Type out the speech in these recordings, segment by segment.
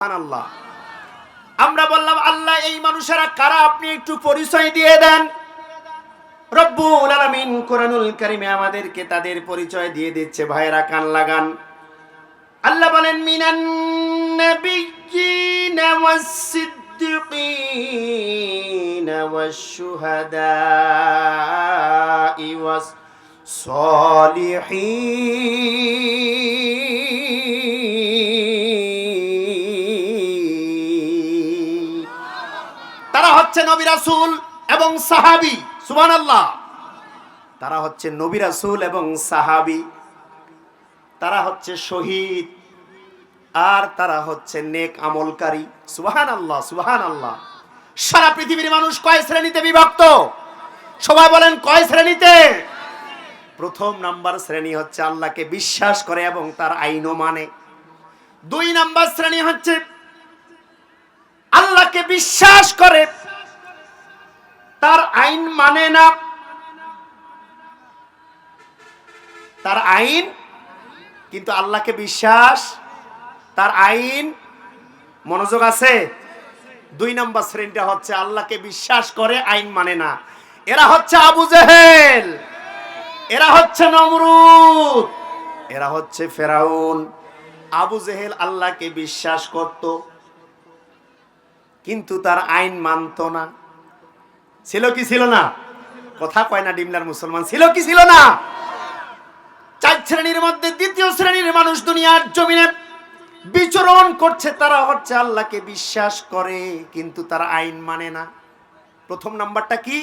সুবহানাল্লাহ। আমরা বললাম আল্লাহ এই মানুষেরা কারা, আপনি একটু পরিচয় দিয়ে দেন। রব্বুল আলামিন কোরআনুল কারীমে আমাদেরকে তাদের পরিচয় দিয়ে দিচ্ছে। ভাইরা কান লাগান। আল্লাহ বলেন মিনান নাবিয়্যিনা ওয়াস-সিদ্দিকিনা ওয়াশ-শুহাদা'i ওয়াস-সলিহিন। তারা হচ্ছে নবী রাসূল এবং সাহাবী। সুবহানাল্লাহ। তারা হচ্ছে নবী রাসূল এবং সাহাবী। তারা হচ্ছে শহীদ আর তারা হচ্ছে নেক আমলকারী। সুবহানাল্লাহ, সুবহানাল্লাহ। সারা পৃথিবীর মানুষ কয় শ্রেণীতে বিভক্ত? সবাই বলেন কয় শ্রেণীতে? প্রথম নাম্বার শ্রেণী হচ্ছে আল্লাহকে বিশ্বাস করে এবং তার আইনও মানে। 2 নাম্বার শ্রেণী হচ্ছে আল্লাহকে বিশ্বাস করে তার আইন মানে না। তার আইন কিন্তু আল্লাহকে বিশ্বাস, তার আইন। মনোযোগ আছে? 2 নাম্বার শ্রেণীটা হচ্ছে আল্লাহকে বিশ্বাস করে আইন মানে না। এরা হচ্ছে আবু জেহেল, এরা হচ্ছে নমরুদ, এরা হচ্ছে ফেরাউন। আবু জেহেল আল্লাহকে বিশ্বাস করত কিন্তু তার আইন মানত না। ছিল কি ছিল না? কথা কয় না ডিমলার মুসলমান। ছিল কি ছিল না? 4 শ্রেণীর মধ্যে 2য় শ্রেণীর মানুষ দুনিয়ার জমিনে বিচরণ করছে। তারা হচ্ছে আল্লাহকে বিশ্বাস করে কিন্তু তার আইন মানে না। প্রথম নাম্বারটা কি?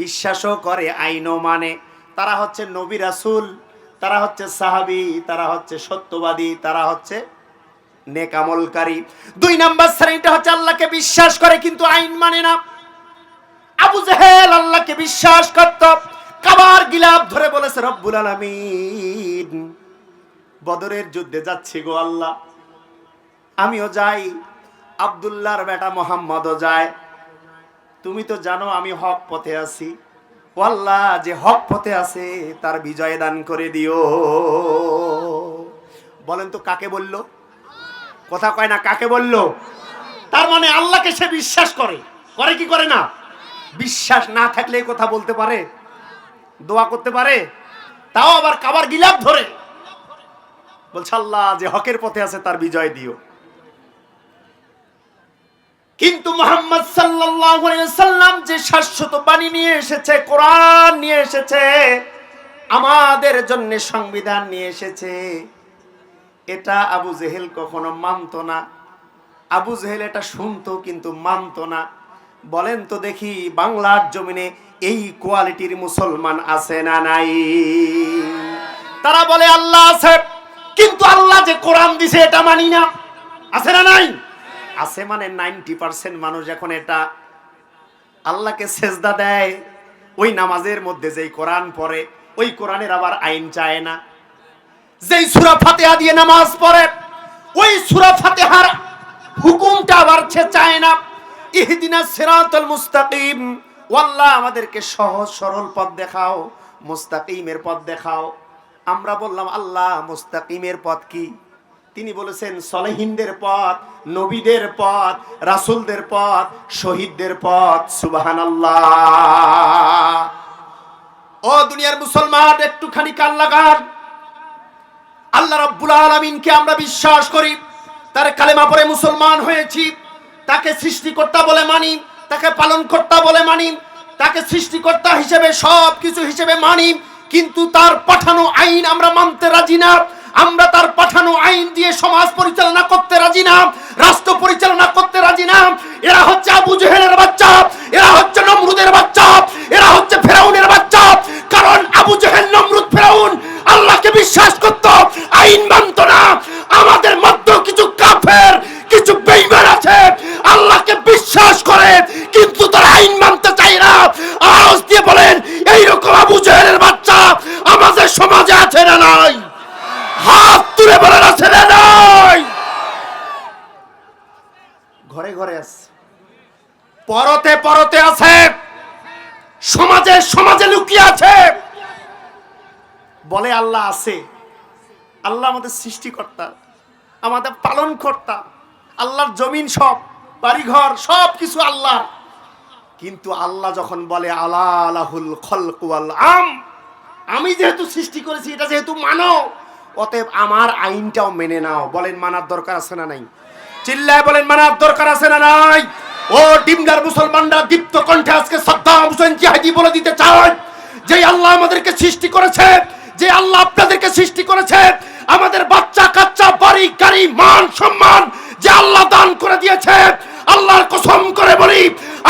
বিশ্বাসও করে আইনও মানে। তারা হচ্ছে নবী রাসূল, তারা হচ্ছে সাহাবী, তারা হচ্ছে সত্যবাদী, তারা হচ্ছে নেক আমলকারী। 2 নাম্বার শ্রেণীটা হচ্ছে আল্লাহকে বিশ্বাস করে কিন্তু আইন মানে না। আবু জেহেল আল্লাহকে বিশ্বাস করত, কাবার গিলাফ ধরে বলেছে রব্বুল আলামিন বদরের যুদ্ধে যাচ্ছি গো আল্লাহ, আমিও যাই, আব্দুল্লাহর বেটা মুহাম্মদও যায়। তুমি তো জানো আমি হক পথে আছি। ও আল্লাহ, যে হক পথে আছে তার বিজয় দান করে দিও। বলেন তো কাকে বলল? কথা কয় না, কাকে বলল? তার মানে আল্লাহকে সে বিশ্বাস করে। করে কি করে না? বিশ্বাস না থাকলে এই কথা বলতে পারে, দোয়া করতে পারে, তাও আবার কাবার গিলাফ ধরে বলছে আল্লাহ যে হকের পথে আছে তার বিজয় দিও। কিন্তু মুহাম্মদ সাল্লাল্লাহু আলাইহি ওয়াসাল্লাম যে শাশ্বত বাণী নিয়ে এসেছে, কোরআন নিয়ে এসেছে, আমাদের জন্য সংবিধান নিয়ে এসেছে, এটা আবু জেহেল কখনো মানত না। আবু জেহেল এটা শুনতো কিন্তু মানত না। বলেন তো দেখি বাংলার জমিনে এই কোয়ালিটির মুসলমান আছে না নাই? তারা বলে আল্লাহ আছে কিন্তু আল্লাহ যে কোরআন দিছে এটা মানি না। আছে না নাই? আছে মানে 90% মানুষ এখন এটা আল্লাহকে সেজদা দেয়। ওই নামাজের মধ্যে যেই কোরআন পড়ে ওই কোরআনের আবার আইন চায় না। যেই সূরা ফাতিহা দিয়ে নামাজ পড়ে ওই সূরা ফাতিহার হুকুমটা আবার সে চায় না। ইহদিনাস সিরাতাল মুস্তাকিম, আল্লাহ আমাদেরকে সহজ সরল পথ দেখাও, মুস্তাকিমের পথ দেখাও। আমরা বললাম আল্লাহ মুস্তাকিমের পথ কি? তিনি বলেছেন সলেহিনদের পথ, নবীদের পথ, রাসূলদের পথ, শহীদদের পথ। সুবহানাল্লাহ। ও দুনিয়ার মুসলমান একটুখানি কান লাগান। আল্লাহ রাব্বুল আলামিনকে আমরা বিশ্বাস করি, তার কালেমা পড়ে মুসলমান হয়েছি, তাকে সৃষ্টিকর্তা বলে মানি, তাকে পালনকর্তা বলে মানি, তাকে সৃষ্টিকর্তা হিসেবে সব কিছু হিসেবে মানি, কিন্তু তার পাঠানো আইন আমরা মানতে রাজি না। আমরা তার পাঠানো আইন দিয়ে সমাজ পরিচালনা করতে রাজি না, রাষ্ট্র পরিচালনা করতে রাজি না। এরা হচ্ছে আবু জেহেলের বাচ্চা, এরা হচ্ছে নমরুদের বাচ্চা, এরা হচ্ছে ফেরাউনের বাচ্চা। কারণ আবু জেহেল, নমরুদ, ফেরাউন আল্লাহকে বিশ্বাস করত, আইন মানত না। আমাদের মধ্যে কিছু কাফের, কিছু বেঈমান আছে, আল্লাহকে বিশ্বাস করে কিন্তু তার আইন মানতে চায় না। আওয়াজ দিয়ে বলেন এইরকম আবু জেহেলের বাচ্চা আমাদের সমাজে আছে না নাই? হাত তুলে বলেন আছে না নাই? ঘরে ঘরে আছে, পরতে পরতে আছে, সমাজে সমাজে লুকিয়ে আছে। বলে আল্লাহ আছে। আল্লাহ আমাদের সৃষ্টিকর্তা, আমাদের পালনকর্তা, আল্লাহর জমিন সব, বাড়িঘর সব কিছু আল্লাহর। কিন্তু আল্লাহ যখন বলে আলা লাহুল খলকু ওয়াল আম, আমি যেহেতু সৃষ্টি করেছি, এটা যেহেতু মানো, অতএব আমার আইনটাও মেনে নাও। বলেন মানার দরকার আছে না নাই? চিল্লায় বলেন মানার দরকার আছে না নাই? ও ডিমদার মুসলমানরা, দীপ্ত কণ্ঠে আজকে সাদ্দাম হোসেন জিহাদি বলে দিতে চায়, যে আল্লাহ আমাদেরকে সৃষ্টি করেছে, যে আল্লাহ আপনাদেরকে সৃষ্টি করেছে, আমাদের বাচ্চা কাচ্চা, বাড়ি গাড়ি, মান সম্মান যে আল্লাহ দান করে দিয়েছে, আল্লাহর কসম করে বলি,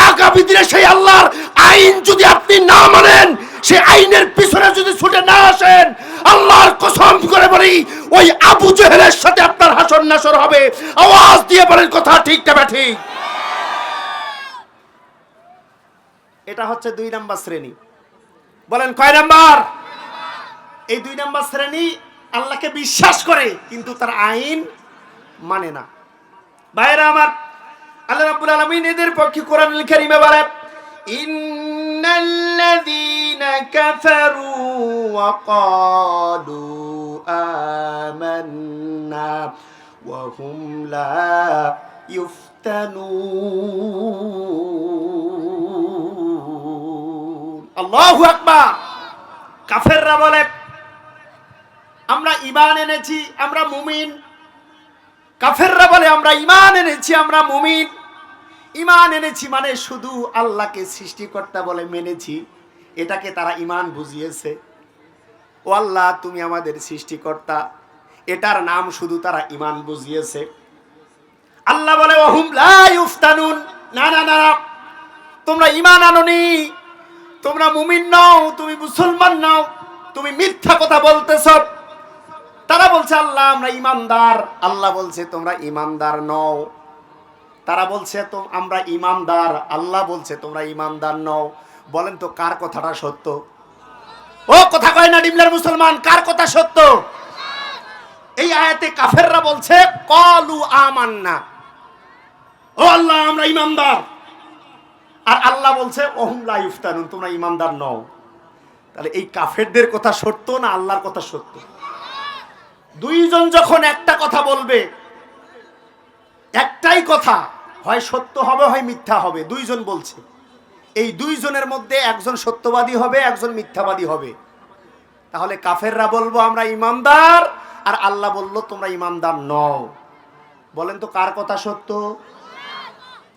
আগামী দিনে সেই আল্লাহর আইন যদি আপনি না মানেন, সেই আইনের পিছনে যদি ছুটে না আসেন, আল্লাহর কসম করে বলি, ওই আবু জেহেলের সাথে আপনার হাসর নাসর হবে। আওয়াজ দিয়ে বলেন কথা ঠিক না ঠিক? এটা হচ্ছে 2 নাম্বার শ্রেণী। বলেন কয় নাম্বার? এই 2 নাম্বার শ্রেণী আল্লাহকে বিশ্বাস করে কিন্তু তার আইন মানে না। ভাইরা আমার, আল্লাহ রাব্বুল আলামিন এদের পক্ষে কোরআনুল কারীমে বলে, ইন্নাল্লাযীনা কাফারু ওয়া ক্বালু আমান্না ওয়া হুম লা ইফতানুন। আল্লাহু আকবার। কাফেররা বলে আমরা ঈমান এনেছি, আমরা মুমিন। কাফেররা বলে আমরা ঈমান এনেছি, আমরা মুমিন। ঈমান এনেছি মানে শুধু আল্লাহকে সৃষ্টিকর্তা বলে মেনেছি, এটাকে তারা ঈমান বুঝিয়েছে। ও আল্লাহ তুমি আমাদের সৃষ্টিকর্তা, এটার নাম শুধু তারা ঈমান বুঝিয়েছে। আল্লাহ বলে ওহুম লা ইফতানুন, না না না, তোমরা ঈমান আনোনি, তোমরা মুমিন নও, তুমি মুসলমান নও, তুমি মিথ্যা কথা বলতেছ। তারা বলছে আল্লাহ আমরা ঈমানদার, আল্লাহ বলছে তোমরা ঈমানদার নও। তারা বলছে তো আমরা ঈমানদার, আল্লাহ বলছে তোমরা ঈমানদার নও। বলেন তো কার কথাটা সত্য? ও কথা কয় না ডিমলার মুসলমান, কার কথা সত্য? এই আয়াতে কাফেররা বলছে ক্বালু আমান্না, ও আল্লাহ আমরা ঈমানদার, আর আল্লাহ বলছে ওহুম লা ইফতানুন, তোমরা ঈমানদার নও। তাহলে এই কাফেরদের কথা সত্য না আল্লাহর কথা সত্য? দুইজন যখন একটা কথা বলবে, একটাই কথা, হয় সত্য হবে হয় মিথ্যা হবে। দুইজন বলছে, এই দুইজনের মধ্যে একজন সত্যবাদী হবে, একজন মিথ্যাবাদী হবে। তাহলে কাফেররা বলবো আমরা ঈমানদার, আর আল্লাহ বলল তোমরা ঈমানদার নও। বলেন তো কার কথা সত্য?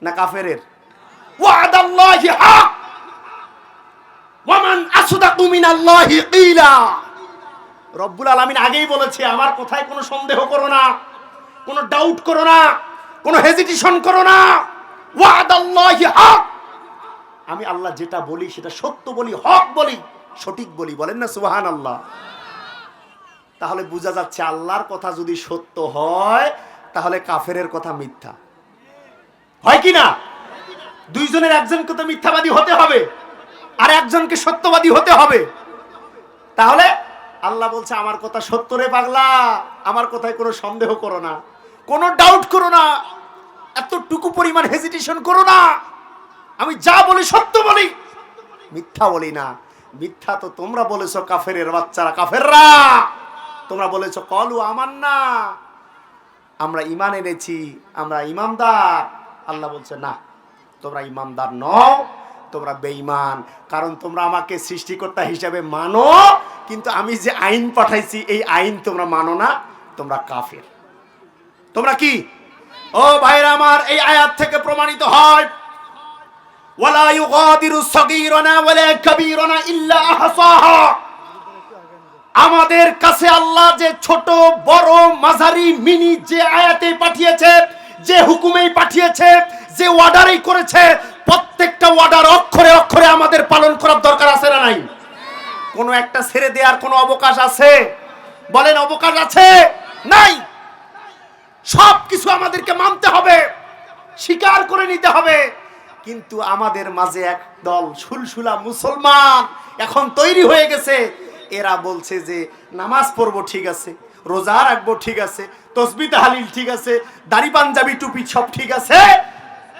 না কাফেরের? ওয়াদাল্লাহি হক ওয়া মান আসদাকু মিনাল্লাহি কিলা। রব্বুল আলামিন আগেই বলেছে, আমার কথায় কোনো সন্দেহ করো না, কোনো ডাউট করো না, কোনো হেজিটেশন করো না। ওয়াদাল্লাহি হক, আমি আল্লাহ যেটা বলি সেটা সত্য বলি, হক বলি, সঠিক বলি। বলেন না সুবহানাল্লাহ। তাহলে বোঝা যাচ্ছে আল্লাহর কথা যদি সত্য হয়, তাহলে কাফেরের কথা মিথ্যা হয় কি না? দুইজনের একজনকে তো মিথ্যাবাদী হতে হবে, আর একজনকে সত্যবাদী হতে হবে। তাহলে আল্লাহ বলছে আমার কথা সত্য রে পাগলা, আমার কথায় কোনো সন্দেহ করো না, কোনো ডাউট করো না, এতটুকু পরিমাণ হেজিটেশন করো না। আমি যা বলি সত্য বলি, মিথ্যা বলি না। মিথ্যা তো তোমরা বলেছো কাফেরের বাচ্চারা, কাফেররা তোমরা বলেছো ক্বালু আমান্না, আমরা ঈমান এনেছি, আমরা ঈমানদার। আল্লাহ বলছে না, তোমরা ঈমানদার নও, তোমরা বেঈমান। কারণ তোমরা আমাকে সৃষ্টিকর্তা হিসেবে মানো, কিন্তু আমি যে আইন পাঠাইছি এই আইন তোমরা মানো না, তোমরা কাফের। তোমরা কি? ও ভাইরা আমার, এই আয়াত থেকে প্রমাণিত হয় ওয়ালা ইউগাদিরু সগীরানা ওয়ালা কাবীরানা ইল্লা আহসাহা। আমাদের কাছে আল্লাহ যে ছোট বড় মাঝারি মিনি যে আয়াতে পাঠিয়েছে, যে হুকুমেই পাঠিয়েছে, যে অর্ডারই করেছে, প্রত্যেকটা অর্ডার অক্ষরে অক্ষরে আমাদের পালন করার দরকার আছে না নাই? কোনো একটা ছেড়ে দেওয়ার কোনো অবকাশ আছে? বলেন অবকাশ আছে? নাই। সব কিছু আমাদেরকে মানতে হবে, স্বীকার করে নিতে হবে। কিন্তু আমাদের মাঝে এক দল সুলসুলা মুসলমান এখন তৈরি হয়ে গেছে। এরা বলছে যে নামাজ পড়বো ঠিক আছে, রোজা রাখবো ঠিক আছে, তসবিহ তাহলিল ঠিক আছে, দাড়ি পাঞ্জাবি টুপি সব ঠিক আছে,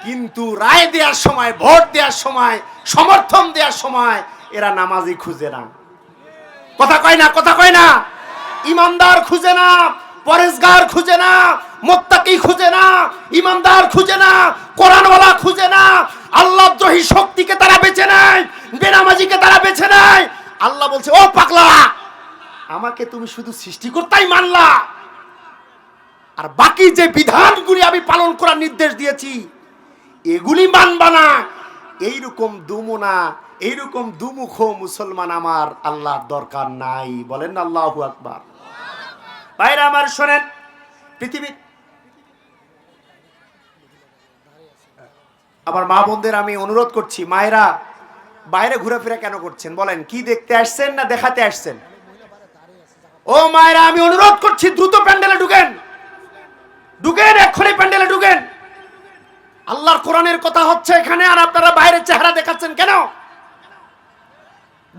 কিন্তু রায় দেওয়ার সময়, ভোট দেওয়ার সময়, সমর্থন দেওয়ার সময় এরা নামাজই খুঁজে না। কথা কয় না? কথা কয় না? ইমানদার খুঁজে না, পরেশগার খুঁজে না, মুত্তাকি খুঁজে না, ইমানদার খুঁজে না, কোরআনওয়ালা খুঁজে না, আল্লাহদ্রোহী শক্তিকে তারা বেছে নেয়, বেনামাজিকে তারা বেছে নেয়। আল্লাহ বলছে, ও পাগলা, আমাকে তুমি শুধু সৃষ্টিকর্তাই মানলা, আর বাকি যে বিধানগুলি আমি পালন করার নির্দেশ দিয়েছি এগুলি মানবা না। এইরকম দুমুনা, এইরকম দুমুখ মুসলমান আমার আল্লাহর দরকার নাই। বলেন না আল্লাহু আকবার। ভাইরা আমার শোনেন, পৃথিবীর আমার মা বোনদের আমি অনুরোধ করছি, মায়েরা বাইরে ঘোরাফেরা কেন করছেন বলেন? কি দেখতে আসছেন না দেখাতে আসছেন? ও মায়েরা, আমি অনুরোধ করছি দ্রুত প্যান্ডেলে ঢুকেন, ঢুকেন, এক্ষুনি প্যান্ডেলে ঢুকেন। আল্লাহর কোরআনের কথা হচ্ছে এখানে, আর আপনারা বাইরে চেহারা দেখাচ্ছেন কেন?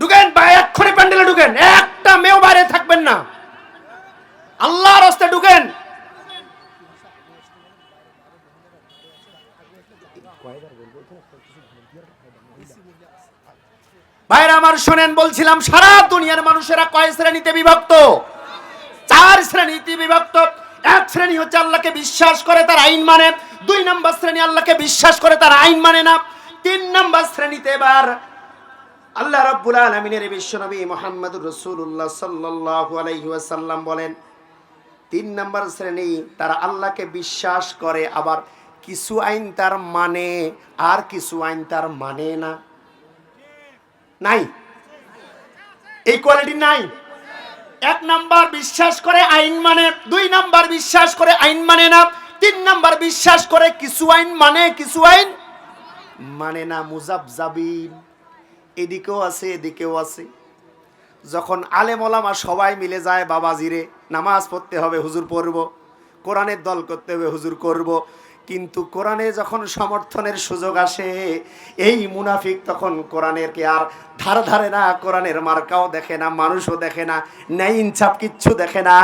ঢুকেন, এক্ষুনি প্যান্ডেলে ঢুকেন, একটা মেয়েও বাইরে থাকবেন না, আল্লাহর রাস্তায় ঢুকেন। ভাইরা আমার শোনেন, বলছিলাম সারা দুনিয়ার মানুষেরা কয় শ্রেণীতে বিভক্ত? 4 শ্রেণীতে বিভক্ত। এক শ্রেণী হচ্ছে আল্লাহকে বিশ্বাস করে, তার আইন মানে। 2 নম্বর শ্রেণী আল্লাহকে বিশ্বাস করে, তার আইন মানে না। 3 নম্বর শ্রেণীতে এবার আল্লাহ রাব্বুল আলামিনের বিশ্বনবী মুহাম্মদুর রাসূলুল্লাহ সাল্লাল্লাহু আলাইহি ওয়াসাল্লাম বলেন, 3 নম্বর শ্রেণী তারা আল্লাহকে বিশ্বাস করে, আবার কিছু আইন তার মানে, আর কিছু আইন তার মানে না। নাই, এই কোয়ালিটি নাই। 1 নাম্বার বিশ্বাস করে, আইন মানে। 2 নাম্বার বিশ্বাস করে, আইন মানে না। 3 নাম্বার বিশ্বাস করে, কিছু আইন মানে, কিছু আইন মানে না। মুজাবজাবিন, এদিকেও আছে এদিকেও আছে। যখন আলেম ওলামা সবাই মিলে যায়, বাবাজিরে নামাজ পড়তে হবে, হুজুর পড়ব, কোরআনের দল করতে হবে, হুজুর করব, কিন্তু কোরআনে যখন সমর্থনের সুযোগ আসে, এই মুনাফিক তখন কোরআনের কে আর ধার ধারে না, কোরআনের মার্কাও দেখে না, মানুষও দেখে না, ন্যায় ইনসাফ কিচ্ছু দেখে না।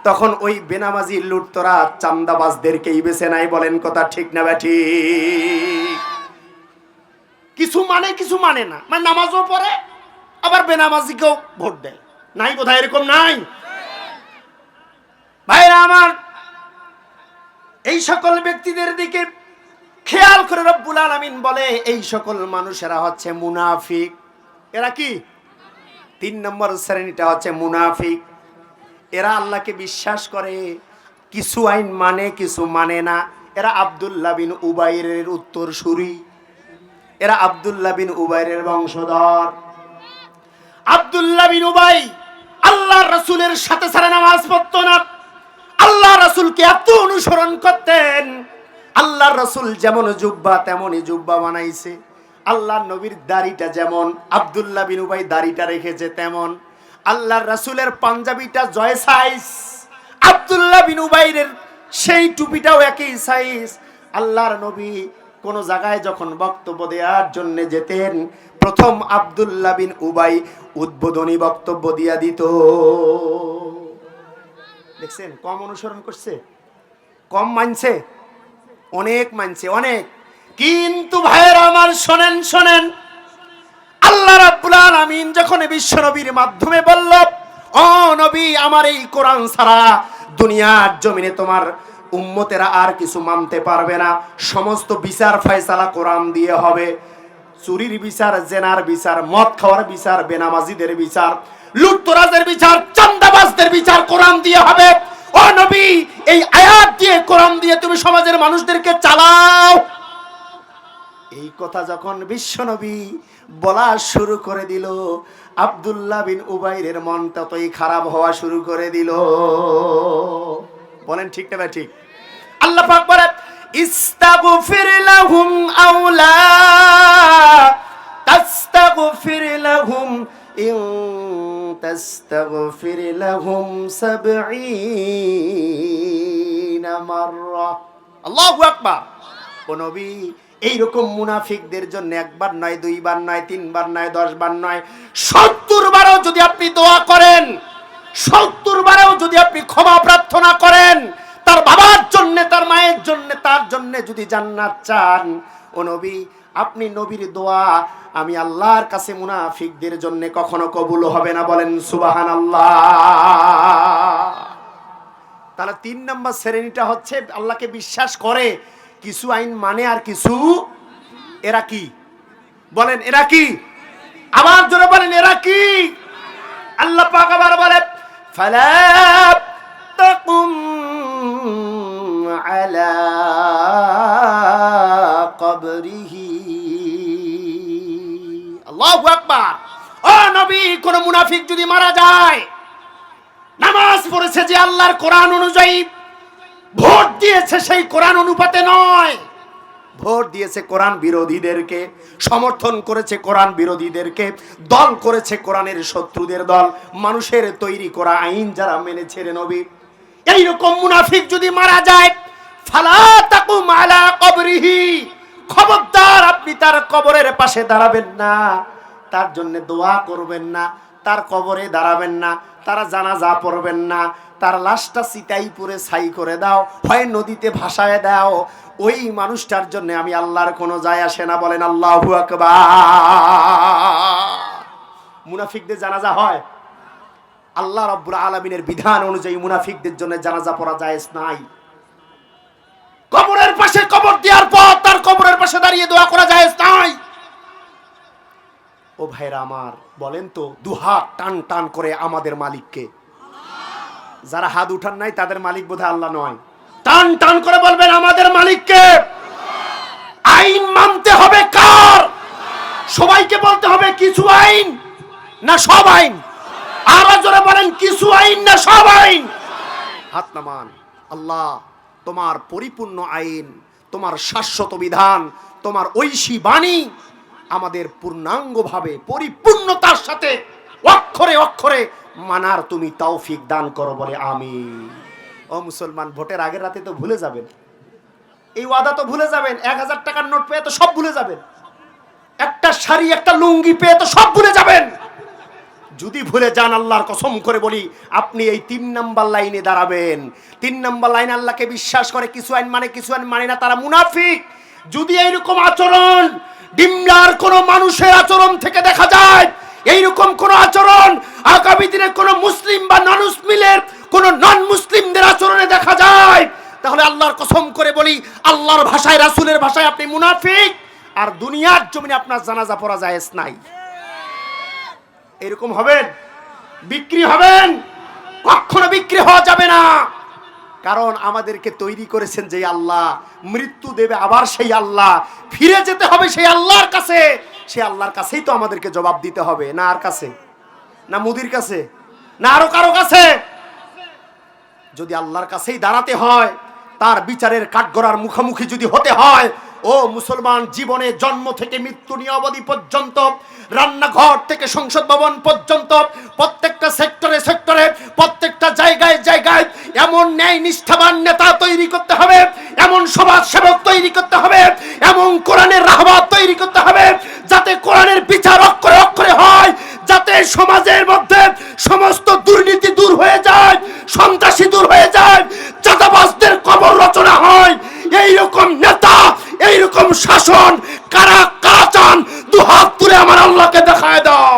তখন ওই বেনামাজি লুটতরা চান্দাবাজদেরকেই বেছে নাই। বলেন কথা ঠিক না ব্যাঠি? কিছু মানে, কিছু মানে না, মানে নামাজও পড়ে, আবার বেনামাজিকেও ভোট দেয়। নাই বোধহয়, এরকম নাই? ভাইরা আমার, এই সকল ব্যক্তিদের দিকে খেয়াল করে রব্বুল আলামিন বলে, এই সকল মানুষেরা হচ্ছে মুনাফিক। এরা কি? 3 নম্বর শ্রেণীটা হচ্ছে মুনাফিক। এরা আল্লাহকে বিশ্বাস করে, কিছু আইন মানে, কিছু মানে না। এরা আব্দুল্লাহ বিন উবাইরের উত্তরসূরি, এরা আব্দুল্লাহ বিন উবাইরের বংশধর। আব্দুল্লাহ বিন উবাই আল্লাহর রাসূলের সাথে সাথে নামাজ পড়তো না, আল্লাহ রাসূলকে এত অনুসরণ করতেন। আল্লাহর রাসূল যেমন জুব্বা তেমনই জুব্বা বানাইছে, আল্লাহর নবীর দাড়িটা যেমন আব্দুল্লাহ বিন উবাই দাড়িটা রেখেছে তেমন, আল্লাহর রাসূলের পাঞ্জাবিটা জয় সাইজ, আব্দুল্লাহ বিন উবাইরের সেই টুপিটাও একই সাইজ। আল্লাহর নবী কোন জায়গায় যখন বক্তব্য দেওয়ার জন্য যেতেন, প্রথম আব্দুল্লাহ বিন উবাই উদ্বোধনী বক্তব্য দিয়া দিত। দেখছেন, কম অনুসরণ করছে, কম মানছে, অনেক মানছে, অনেক। কিন্তু ভাইয়েরা আমার শোনেন, শোনেন, আল্লাহ রাব্বুল আলামিন যখন বিশ্ব নবীর মাধ্যমে বলল, ও নবী, আমার এই কোরআন ছাড়া দুনিয়ার জমিনে তোমার উম্মতেরা আর কিছু মানতে পারবে না, সমস্ত বিচার ফয়সালা কোরআন দিয়ে হবে। চুরির বিচার, জেনার বিচার, মদ খাওয়ার বিচার, বেনামাজিদের বিচার, লুটতরাজের বিচার, চান্দাবাজদের বিচার কোরআন দিয়ে হবে। ও নবী, এই আয়াত দিয়ে, কোরআন দিয়ে তুমি সমাজের মানুষদেরকে চালাও। এই কথা যখন বিশ্ব নবী বলা শুরু করে দিল, আব্দুল্লাহ বিন উবাইরের মন ততই খারাপ হওয়া শুরু করে দিল। বলেন ঠিক না ঠিক? আল্লাহ পাক বলে, ইস্তাগফির লাহুম আও লা তাস্তাগফির লাহুম ইন তাস্তাগফির লাহুম ৭০ মাররা। আল্লাহু আকবার। ও নবী, এইরকম মুনাফিকদের জন্য একবার নয়, 2 বার নয়, 3 বার নয়, 10 বার নয়, 70 বারও যদি আপনি দোয়া করেন, 70 বারেও যদি আপনি ক্ষমা প্রার্থনা করেন, তার বাবার জন্য, তার মায়ের জন্য, তার জন্য যদি জান্নাত চান, ও নবী, আপনি নবীর দোয়া আমি আল্লাহর কাছে মুনাফিকদের জন্য কখনো কবুল হবে না। বলেন সুবহানাল্লাহ। তাহলে 3 নম্বর শ্রেণীটা হচ্ছে আল্লাহকে বিশ্বাস করে, কিছু আইন মানে আর কিছু, এরা কি বলেন, এরা কি? আবার জোরে বলেন, এরা কি? আল্লাহ পাক আবার বলে ফালা তাকুম আলা কবরিহি। আল্লাহু আকবার। ও নবী, কোন মুনাফিক যদি মারা যায়, নামাজ পড়েছে যে আল্লাহর কোরআন অনুযায়ী, ভোট দিয়েছে সেই কোরআন অনুপাতে নয়, ভোট দিয়েছে কোরআন বিরোধীদেরকে, সমর্থন করেছে কোরআন বিরোধীদেরকে, দল করেছে কোরআনের শত্রুদের দল, মানুষের তৈরি করা আইন যারা মেনেছে রে নবী, এইরকম মুনাফিক যদি মারা যায়, ফালা তাকুম আলা কবরিহি, খবরদার আপনি তার কবরের পাশে দাঁড়াবেন না, তার জন্য দোয়া করবেন না, তার কবরে দাঁড়াবেন না, তারা জানাজা পড়বেন না, তার লাশটা চিতাই পুরে ছাই করে দাও, হয় নদীতে ভাসায় দাও, ওই মানুষটার জন্য আমি আল্লাহর কোনো যায় আসে না। বলেন আল্লাহু আকবার। মুনাফিকদের জানাজা হয়? আল্লাহ রাব্বুল আলামিনের বিধান অনুযায়ী মুনাফিকদের জন্য জানাজা পড়া জায়েজ নাই। কবরের পাশে কবর দেওয়ার পর তার কবরের পাশে দাঁড়িয়ে দোয়া করা জায়েজ নাই। ও ভাইরা আমার, বলেন তো, দুহাত টান টান করে আমাদের মালিককে, যারা হাত উঠান নাই তাদের মালিক বোধহয় আল্লাহ নয়, টান টান করে বলবেন আমাদের মালিককে। আইন মানতে হবে কার? সবাইকে বলতে হবে কিছু আইন না সব আইন? আরো জোরে বলেন, কিছু আইন না সব আইন? হাত নামান। আল্লাহ, তোমার পরিপূর্ণ আইন, তোমার শাশ্বত বিধান, তোমার ঐশী বাণী আমাদের পূর্ণাঙ্গভাবে পরিপূর্ণতার সাথে অক্ষরে অক্ষরে মানার তুমি তৌফিক দান করো, বলে আমিন। ও মুসলমান, ভোটের আগের রাতে তো ভুলে যাবেন, এই ওয়াদা তো ভুলে যাবেন, 1000 টাকার নোট পেয়ে তো সব ভুলে যাবেন, একটা শাড়ি একটা লুঙ্গি পেয়ে তো সব ভুলে যাবেন। যদি ভুলে যান, আল্লাহর কসম করে বলি, আপনি এই 3 নাম্বার লাইনে দাঁড়াবেন। 3 নাম্বার লাইন, আল্লাহকে বিশ্বাস করে কিছু আইন মানে কিছু আইন মানে না, তারা মুনাফিক। যদি এইরকম আচরণ ডিমলার কোন মানুষের আচরণ থেকে দেখা যায়, এইরকম কোন আচরণ আগামী দিনে কোন মুসলিম বা নন মুসলিমের কোন নন মুসলিমদের আচরণে দেখা যায়, তাহলে আল্লাহর কসম করে বলি, আল্লাহর ভাষায়, রাসূলের ভাষায় আপনি মুনাফিক, আর দুনিয়ার জমিনে আপনার জানাজা পড়া জায়েজ নাই। এরকম হবেন, বিক্রি হবেন, কখনো বিক্রি হওয়া যাবে না। কারণ আমাদেরকে তৈরি করেছেন যে আল্লাহ, মৃত্যু দেবে আবার সেই আল্লাহ, ফিরে যেতে হবে সেই আল্লাহর কাছে, সেই আল্লাহর কাছেই তো আমাদেরকে জবাব দিতে হবে। না আর কাছে, না মুদির কাছে, না আরো কারো কাছে। যদি আল্লাহর কাছেই দাঁড়াতে হয়, তার বিচারের কাঠগড়ার মুখোমুখি যদি হতে হয়, ও মুসলমান, জীবনে জন্ম থেকে মৃত্যু নিয়বধি পর্যন্ত, রান্নাঘর থেকে সংসদ ভবন পর্যন্ত, প্রত্যেকটা সেক্টরে সেক্টরে, প্রত্যেকটা জায়গায় জায়গায় এমন ন্যায় নিষ্ঠাবান নেতা তৈরি করতে হবে, এমন সমাজ সেবক তৈরি করতে হবে, এমন কোরআনের রাহবার তৈরি করতে হবে, যাতে কোরআনের বিচার অক্ষরে অক্ষরে হয়, যাতে সমাজের মধ্যে সমস্ত দুর্নীতি দূর হয়ে যায়, সন্ত্রাসী দূর হয়ে যায়, চাঁদাবাজদের কবর রচনা হয়। এইরকম নেতা, এইরকম শাসন কারা কারা চান? দুহাত তুলে আমার আল্লাহকে দেখায় দাও।